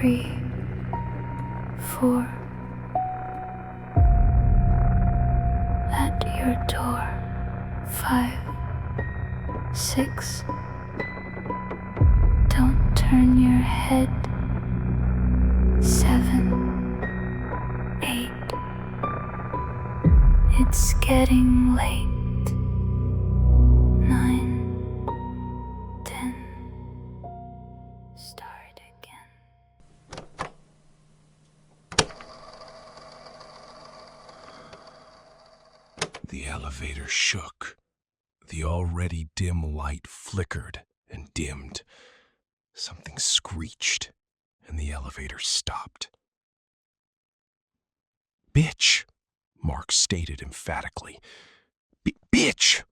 3, 4. At your door. 5, 6. Don't turn your head. 7, 8. It's getting late. 9, 10. Start again. The elevator shook. The already dim light flickered and dimmed. Something screeched, and the elevator stopped. "Bitch," Mark stated emphatically. "Bitch!"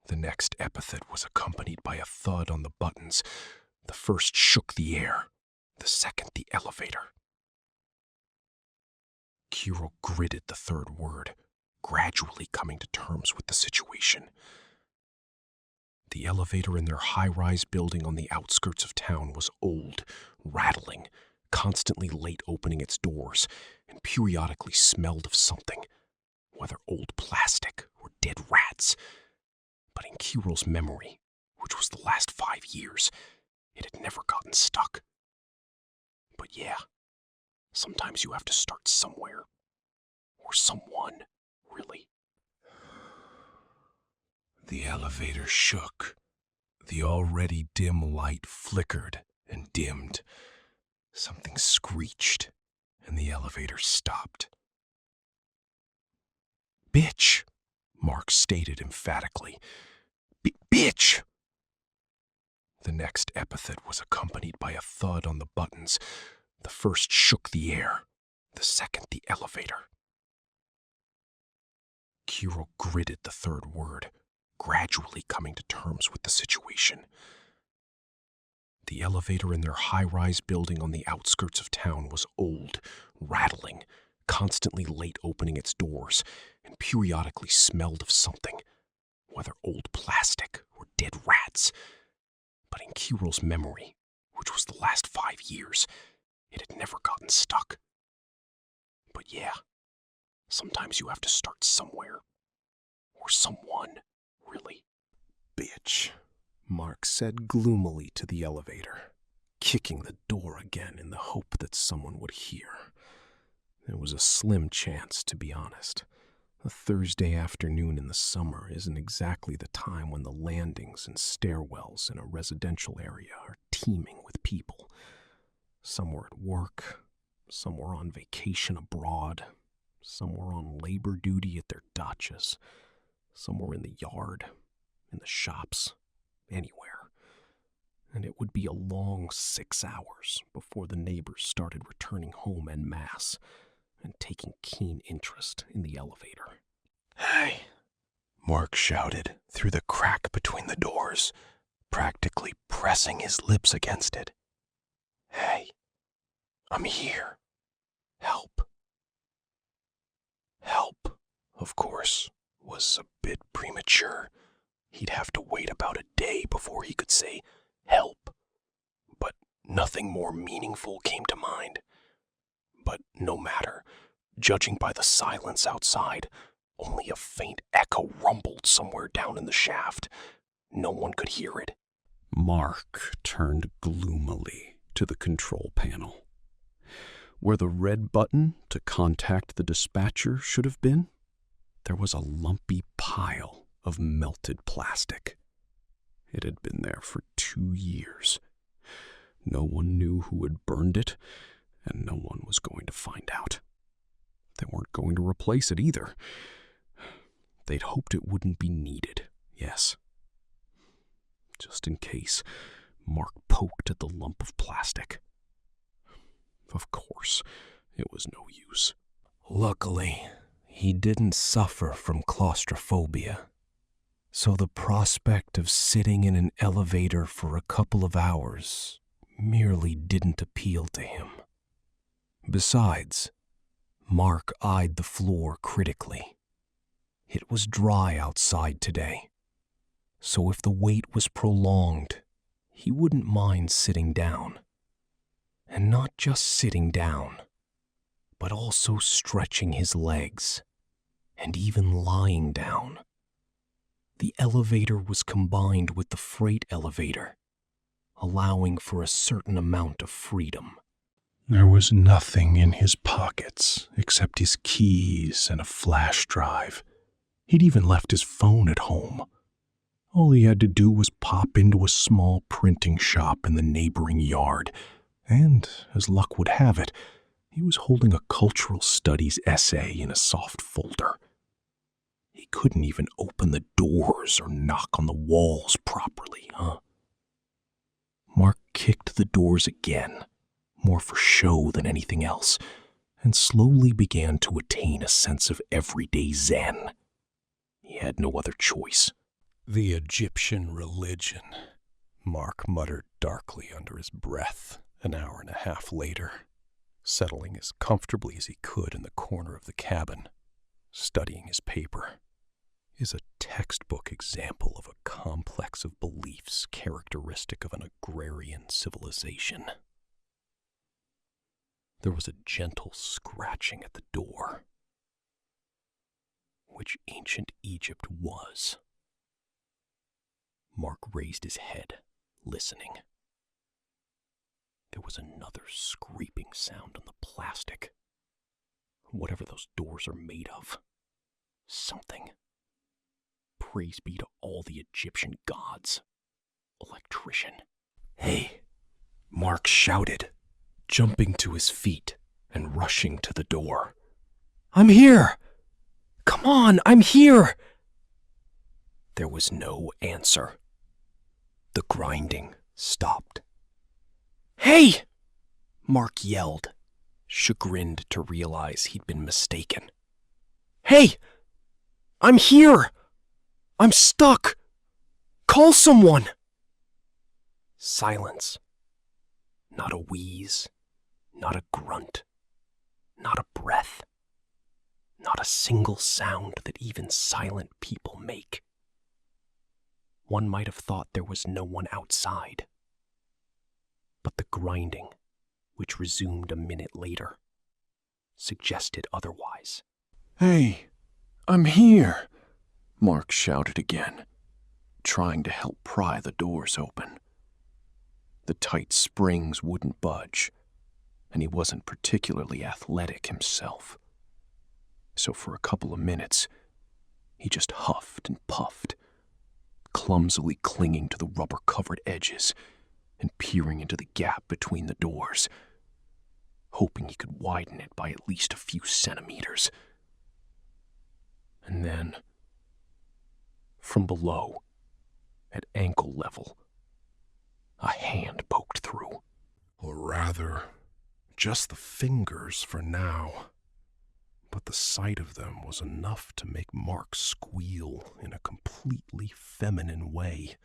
The next epithet was accompanied by a thud on the buttons. The first shook the air, the second the elevator. Kirill gritted the third word, gradually coming to terms with the situation. The elevator in their high-rise building on the outskirts of town was old, rattling, constantly late opening its doors, and periodically smelled of something, whether old plastic or dead rats. But in Kirill's memory, which was the last 5 years, it had never gotten stuck. But yeah, sometimes you have to start somewhere. Or someone, really. The elevator shook. The already dim light flickered and dimmed. Something screeched, and the elevator stopped. "Bitch," Mark stated emphatically. "Bitch!" The next epithet was accompanied by a thud on the buttons. The first shook the air, the second the elevator. Kirill gritted the third word, gradually coming to terms with the situation. The elevator in their high-rise building on the outskirts of town was old, rattling, constantly late opening its doors, and periodically smelled of something, whether old plastic or dead rats. But in Kirill's memory, which was the last 5 years, it had never gotten stuck. But yeah, sometimes you have to start somewhere. Or someone, really. "Bitch," Mark said gloomily to the elevator, kicking the door again in the hope that someone would hear. There was a slim chance, to be honest. A Thursday afternoon in the summer isn't exactly the time when the landings and stairwells in a residential area are teeming with people. Some were at work, some were on vacation abroad, some were on labor duty at their dachas, some were in the yard, in the shops, anywhere. And it would be a long 6 hours before the neighbors started returning home en masse and taking keen interest in the elevator. "Hey," Mark shouted through the crack between the doors, practically pressing his lips against it. "Hey, I'm here. Help." Help, of course, was a bit premature. He'd have to wait about a day before he could say help. But nothing more meaningful came to mind. But no matter, judging by the silence outside, only a faint echo rumbled somewhere down in the shaft. No one could hear it. Mark turned gloomily to the control panel. Where the red button to contact the dispatcher should have been, there was a lumpy pile of melted plastic. It had been there for 2 years. No one knew who had burned it, and no one was going to find out. They weren't going to replace it either. They'd hoped it wouldn't be needed, yes. Just in case, Mark poked at the lump of plastic. Of course, it was no use. Luckily, he didn't suffer from claustrophobia, so the prospect of sitting in an elevator for a couple of hours merely didn't appeal to him. Besides, Mark eyed the floor critically. It was dry outside today, so if the wait was prolonged, he wouldn't mind sitting down. And not just sitting down, but also stretching his legs and even lying down. The elevator was combined with the freight elevator, allowing for a certain amount of freedom. There was nothing in his pockets except his keys and a flash drive. He'd even left his phone at home. All he had to do was pop into a small printing shop in the neighboring yard, and, as luck would have it, he was holding a cultural studies essay in a soft folder. He couldn't even open the doors or knock on the walls properly, Mark kicked the doors again, more for show than anything else, and slowly began to attain a sense of everyday zen. He had no other choice. The Egyptian religion, Mark muttered darkly under his breath an hour and a half later, settling as comfortably as he could in the corner of the cabin, studying his paper, is a textbook example of a complex of beliefs characteristic of an agrarian civilization. There was a gentle scratching at the door, which ancient Egypt was. Mark raised his head, listening. There was another scraping sound on the plastic. Whatever those doors are made of. Something. Praise be to all the Egyptian gods. Electrician. "Hey!" Mark shouted, jumping to his feet and rushing to the door. "I'm here! Come on, I'm here!" There was no answer. The grinding stopped. "Hey!" Mark yelled, chagrined to realize he'd been mistaken. "Hey! I'm here! I'm stuck! Call someone!" Silence. Not a wheeze, not a grunt, not a breath, not a single sound that even silent people make. One might have thought there was no one outside. But the grinding, which resumed a minute later, suggested otherwise. "Hey, I'm here!" Mark shouted again, trying to help pry the doors open. The tight springs wouldn't budge, and he wasn't particularly athletic himself. So for a couple of minutes, he just huffed and puffed, clumsily clinging to the rubber-covered edges and peering into the gap between the doors, hoping he could widen it by at least a few centimeters. And then, from below, at ankle level, a hand poked through. Or rather, just the fingers for now. But the sight of them was enough to make Mark squeal in a completely feminine way,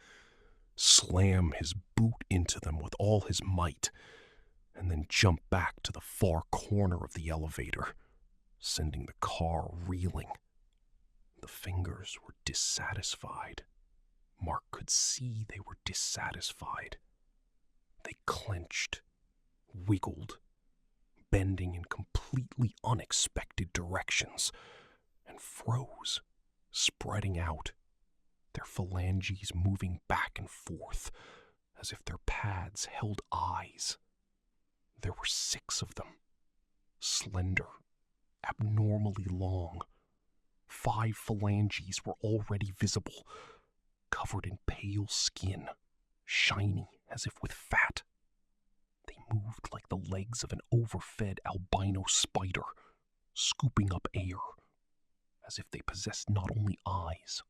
slam his boot into them with all his might, and then jump back to the far corner of the elevator, sending the car reeling. The fingers were dissatisfied. Mark could see they were dissatisfied. They clenched, wiggled, bending in completely unexpected directions, and froze, spreading out, their phalanges moving back and forth as if their pads held eyes. There were 6 of them, slender, abnormally long. 5 phalanges were already visible, covered in pale skin, shiny as if with fat. They moved like the legs of an overfed albino spider, scooping up air, as if they possessed not only eyes,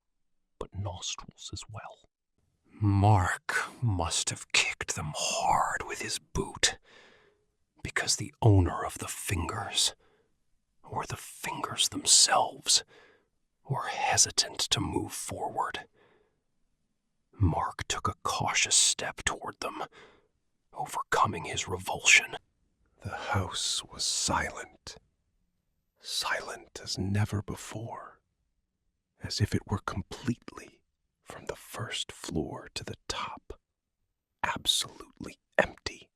but nostrils as well. Mark must have kicked them hard with his boot, because the owner of the fingers, or the fingers themselves, were hesitant to move forward. Mark took a cautious step toward them, overcoming his revulsion. The house was silent. Silent as never before, as if it were completely, from the first floor to the top, absolutely empty.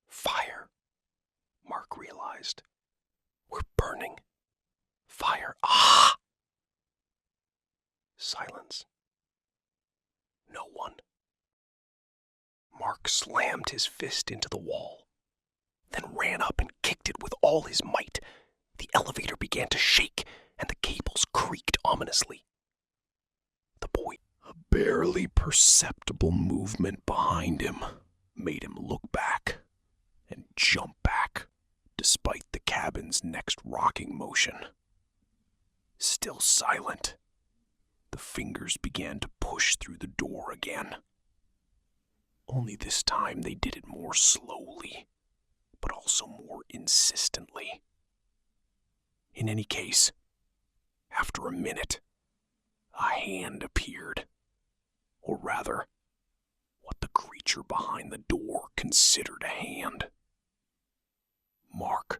Fire, Mark realized. We're burning. Fire. Ah! Silence. No one. Mark slammed his fist into the wall, then ran up and kicked it with all his might. The elevator began to shake, and the cables creaked ominously. The boy, a barely perceptible movement behind him, made him look back and jump back, despite the cabin's next rocking motion. Still silent, the fingers began to push through the door again. Only this time they did it more slowly, but also more insistently. In any case, after a minute, a hand appeared. Or rather, what the creature behind the door considered a hand. Mark,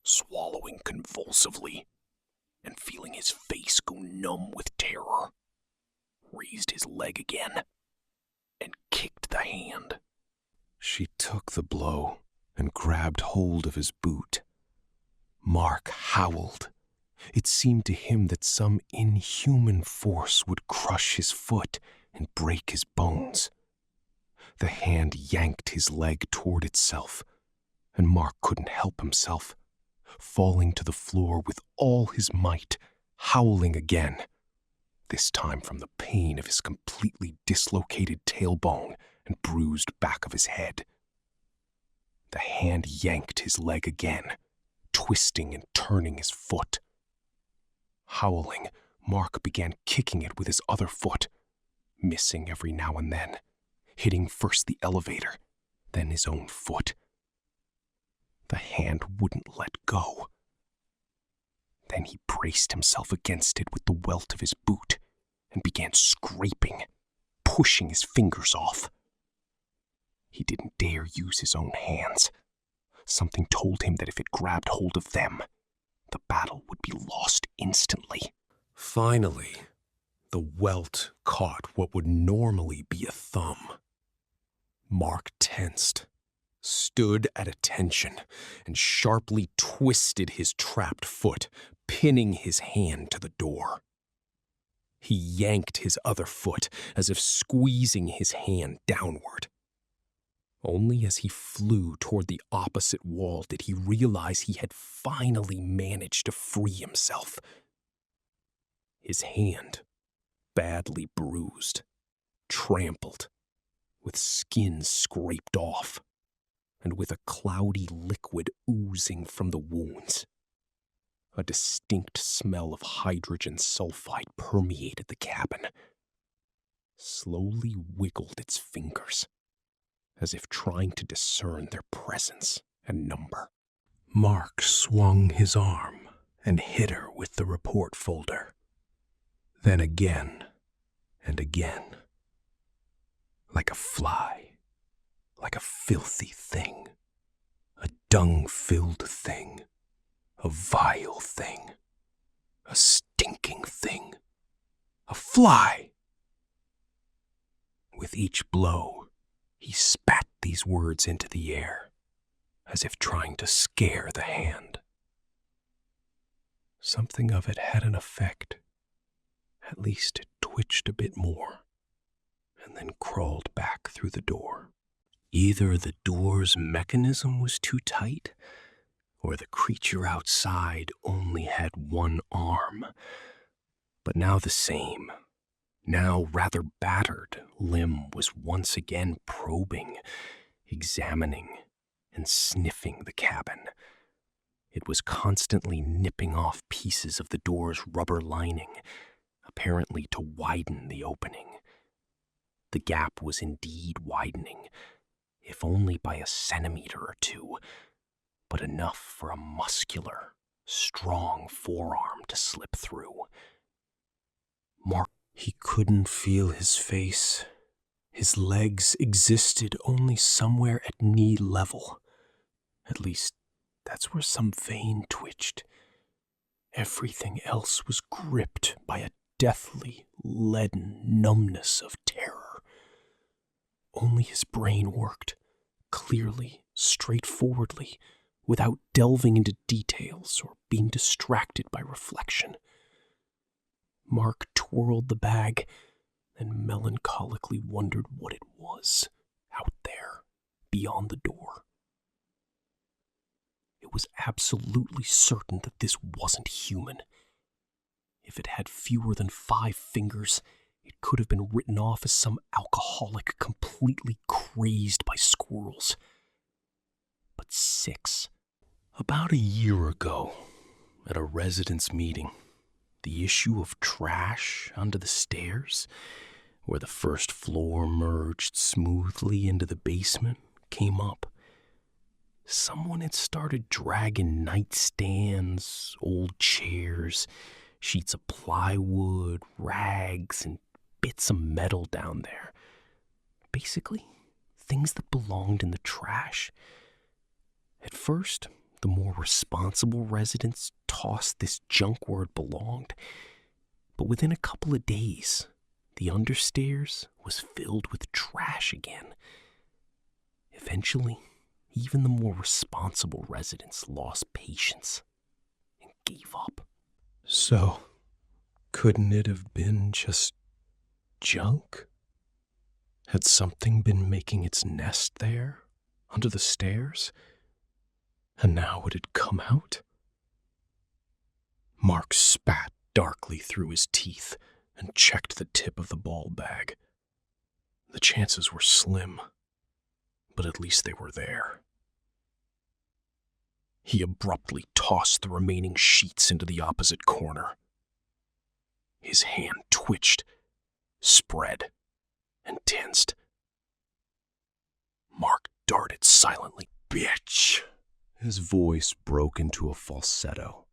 swallowing convulsively and feeling his face go numb with terror, raised his leg again and kicked the hand. She took the blow and grabbed hold of his boot. Mark howled. It seemed to him that some inhuman force would crush his foot and break his bones. The hand yanked his leg toward itself, and Mark couldn't help himself, falling to the floor with all his might, howling again, this time from the pain of his completely dislocated tailbone and bruised back of his head. The hand yanked his leg again, twisting and turning his foot. Howling, Mark began kicking it with his other foot, missing every now and then, hitting first the elevator, then his own foot. The hand wouldn't let go. Then he braced himself against it with the welt of his boot and began scraping, pushing his fingers off. He didn't dare use his own hands. Something told him that if it grabbed hold of them, the battle would be lost instantly. Finally, the welt caught what would normally be a thumb. Mark tensed, stood at attention, and sharply twisted his trapped foot, pinning his hand to the door. He yanked his other foot as if squeezing his hand downward. Only as he flew toward the opposite wall did he realize he had finally managed to free himself. His hand, badly bruised, trampled, with skin scraped off, and with a cloudy liquid oozing from the wounds. A distinct smell of hydrogen sulfide permeated the cabin. Slowly wiggled its fingers, as if trying to discern their presence and number. Mark swung his arm and hit her with the report folder. Then again and again. Like a fly, like a filthy thing, a dung-filled thing, a vile thing, a stinking thing, a fly. With each blow, he spat these words into the air, as if trying to scare the hand. Something of it had an effect. At least it twitched a bit more, and then crawled back through the door. Either the door's mechanism was too tight, or the creature outside only had one arm. But now the same, now rather battered, limb was once again probing, examining, and sniffing the cabin. It was constantly nipping off pieces of the door's rubber lining, apparently to widen the opening. The gap was indeed widening, if only by a centimeter or two, but enough for a muscular, strong forearm to slip through. Mark, he couldn't feel his face. His legs existed only somewhere at knee level. At least, that's where some vein twitched. Everything else was gripped by a deathly, leaden numbness of terror. Only his brain worked, clearly, straightforwardly, without delving into details or being distracted by reflection. Mark twirled the bag and melancholically wondered what it was out there, beyond the door. It was absolutely certain that this wasn't human. If it had fewer than 5 fingers, it could have been written off as some alcoholic completely crazed by squirrels. But 6. About a year ago, at a residents' meeting, the issue of trash under the stairs, where the first floor merged smoothly into the basement, came up. Someone had started dragging nightstands, old chairs, sheets of plywood, rags, and bits of metal down there. Basically, things that belonged in the trash. At first, the more responsible residents tossed this junk where it belonged, but within a couple of days, the understairs was filled with trash again. Eventually, even the more responsible residents lost patience and gave up. So, couldn't it have been just junk? Had something been making its nest there, under the stairs? And now it had come out? Mark spat darkly through his teeth and checked the tip of the ball bag. The chances were slim, but at least they were there. He abruptly tossed the remaining sheets into the opposite corner. His hand twitched, spread, and tensed. Mark darted silently. "Bitch!" His voice broke into a falsetto,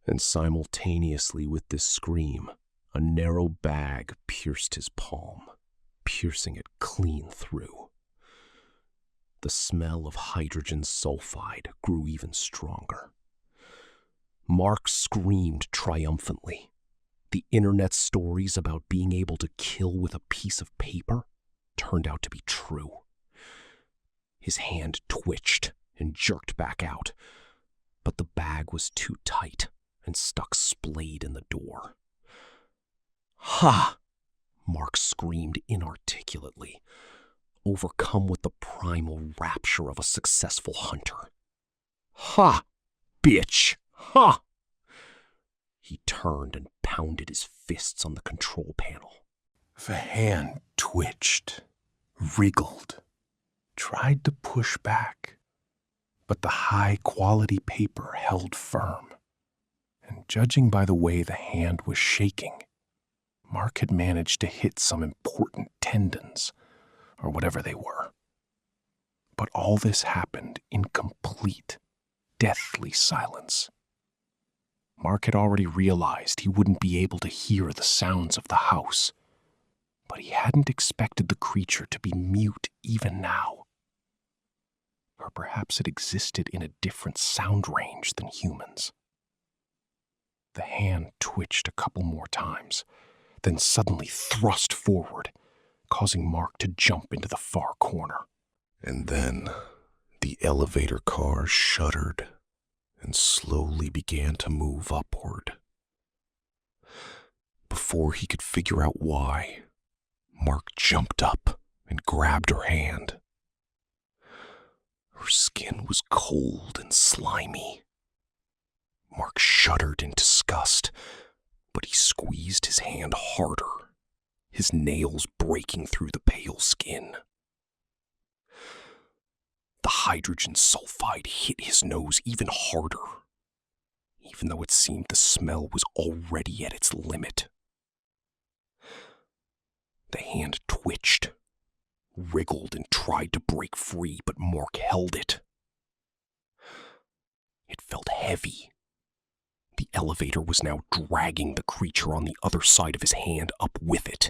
and simultaneously with this scream, a narrow bag pierced his palm, piercing it clean through. The smell of hydrogen sulfide grew even stronger. Mark screamed triumphantly. The internet stories about being able to kill with a piece of paper turned out to be true. His hand twitched and jerked back out, but the bag was too tight and stuck splayed in the door. "Ha!" Mark screamed inarticulately, overcome with the primal rapture of a successful hunter. "Ha! Bitch! Ha!" He turned and pounded his fists on the control panel. The hand twitched, wriggled, tried to push back, but the high-quality paper held firm. And judging by the way the hand was shaking, Mark had managed to hit some important tendons, or whatever they were. But all this happened in complete, deathly silence. Mark had already realized he wouldn't be able to hear the sounds of the house, but he hadn't expected the creature to be mute even now. Or perhaps it existed in a different sound range than humans. The hand twitched a couple more times, then suddenly thrust forward, causing Mark to jump into the far corner. And then the elevator car shuddered and slowly began to move upward. Before he could figure out why, Mark jumped up and grabbed her hand. Her skin was cold and slimy. Mark shuddered in disgust, but he squeezed his hand harder, his nails breaking through the pale skin. The hydrogen sulfide hit his nose even harder, even though it seemed the smell was already at its limit. The hand twitched, wriggled, and tried to break free, but Mark held it. It felt heavy. The elevator was now dragging the creature on the other side of his hand up with it.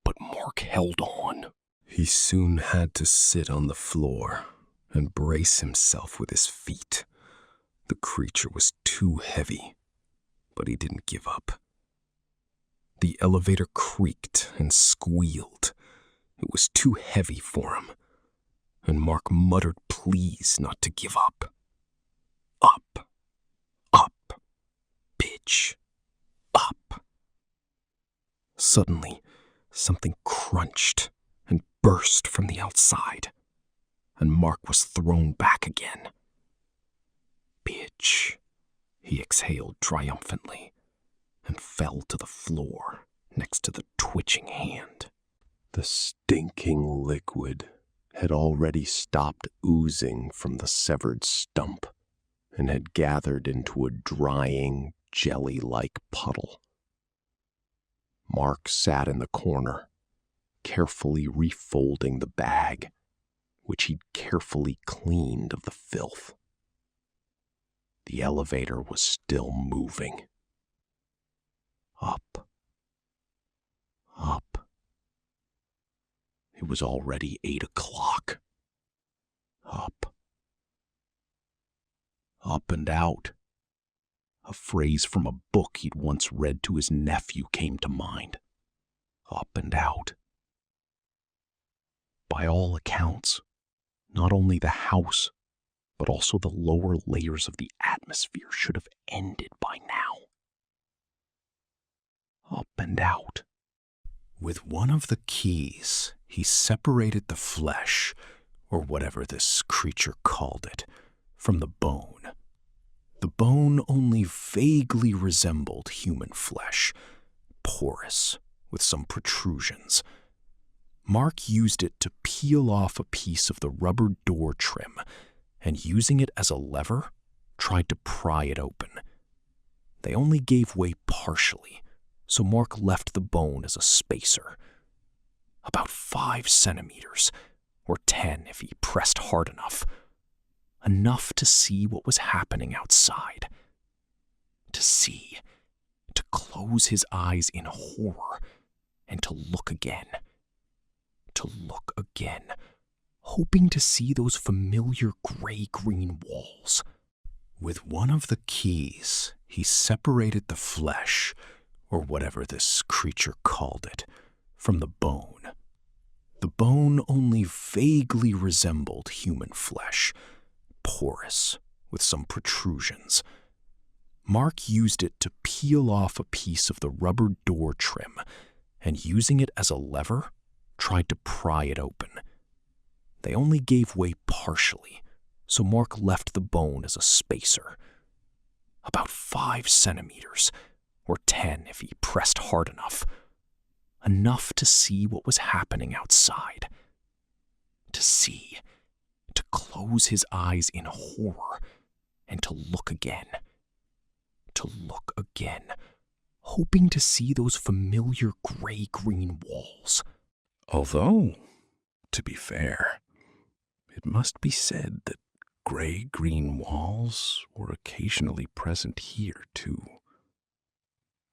But Mark held on. He soon had to sit on the floor and brace himself with his feet. The creature was too heavy, but he didn't give up. The elevator creaked and squealed. It was too heavy for him, and Mark muttered pleas not to give up. Up, up, bitch, up. Suddenly, something crunched and burst from the outside, and Mark was thrown back again. Bitch, he exhaled triumphantly, and fell to the floor next to the twitching hand. The stinking liquid had already stopped oozing from the severed stump and had gathered into a drying, jelly-like puddle. Mark sat in the corner, carefully refolding the bag, which he'd carefully cleaned of the filth. The elevator was still moving. Up. Up. It was already 8 o'clock. Up. Up and out. A phrase from a book he'd once read to his nephew came to mind. Up and out. By all accounts, not only the house, but also the lower layers of the atmosphere should have ended by now. Up and out. With one of the keys, he separated the flesh, or whatever this creature called it, from the bone. The bone only vaguely resembled human flesh, porous, with some protrusions. Mark used it to peel off a piece of the rubber door trim, and using it as a lever, tried to pry it open. They only gave way partially, so Mark left the bone as a spacer. About 5 centimeters, or 10 if he pressed hard enough. Enough to see what was happening outside. To see, to close his eyes in horror, and to look again. To look again, hoping to see those familiar gray-green walls. With one of the keys, he separated the flesh, or whatever this creature called it, from the bone. The bone only vaguely resembled human flesh, porous, with some protrusions. Mark used it to peel off a piece of the rubber door trim, and using it as a lever, tried to pry it open. They only gave way partially, so Mark left the bone as a spacer. About 5 centimeters, or 10 if he pressed hard enough. Enough to see what was happening outside. To see, to close his eyes in horror, and to look again. To look again, hoping to see those familiar gray-green walls. Although, to be fair, it must be said that gray-green walls were occasionally present here, too.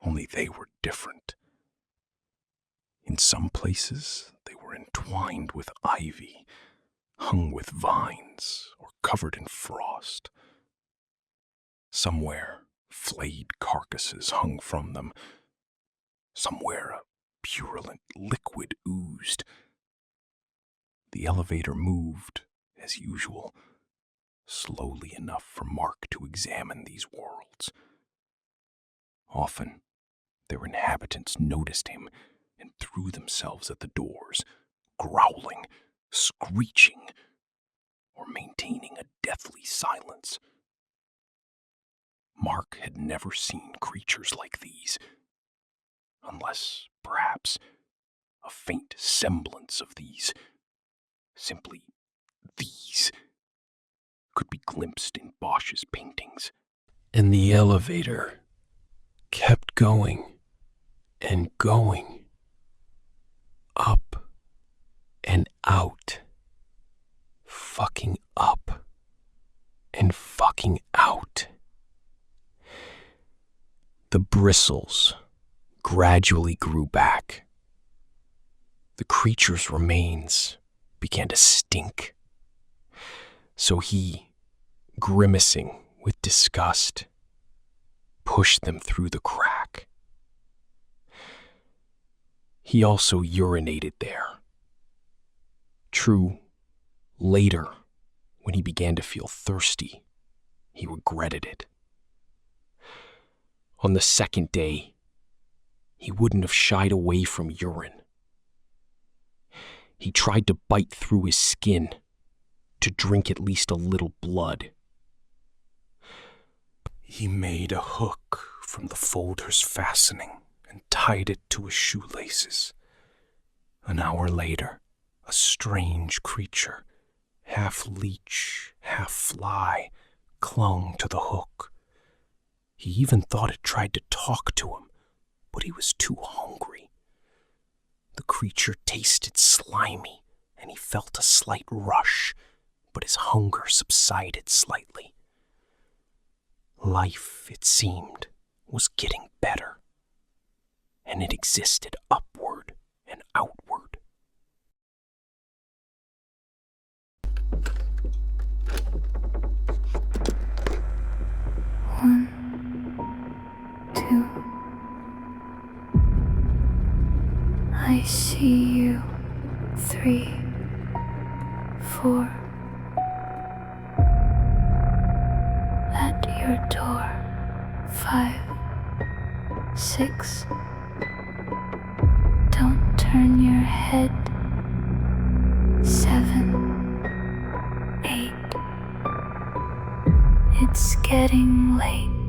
Only they were different. In some places, they were entwined with ivy, hung with vines, or covered in frost. Somewhere, flayed carcasses hung from them. Somewhere, a purulent liquid oozed. The elevator moved, as usual, slowly enough for Mark to examine these worlds. Often, their inhabitants noticed him and threw themselves at the doors, growling, screeching, or maintaining a deathly silence. Mark had never seen creatures like these, unless, perhaps, a faint semblance of these, simply these, could be glimpsed in Bosch's paintings. And the elevator kept going and going, up and out, fucking up and fucking out. The bristles gradually grew back. The creature's remains began to stink. So he, grimacing with disgust, pushed them through the crack. He also urinated there. True, Later, when he began to feel thirsty, he regretted it. On the second day, he wouldn't have shied away from urine. He tried to bite through his skin to drink at least a little blood. He made a hook from the folder's fastening and tied it to his shoelaces. An hour later, a strange creature, half leech, half fly, clung to the hook. He even thought it tried to talk to him, but he was too hungry. The creature tasted slimy, and he felt a slight rush, but his hunger subsided slightly. Life, it seemed, was getting better, and it existed upward and outward. One, two. I see you. 3, 4. At your door. 5, 6. Don't turn your head. 7, 8. It's getting late.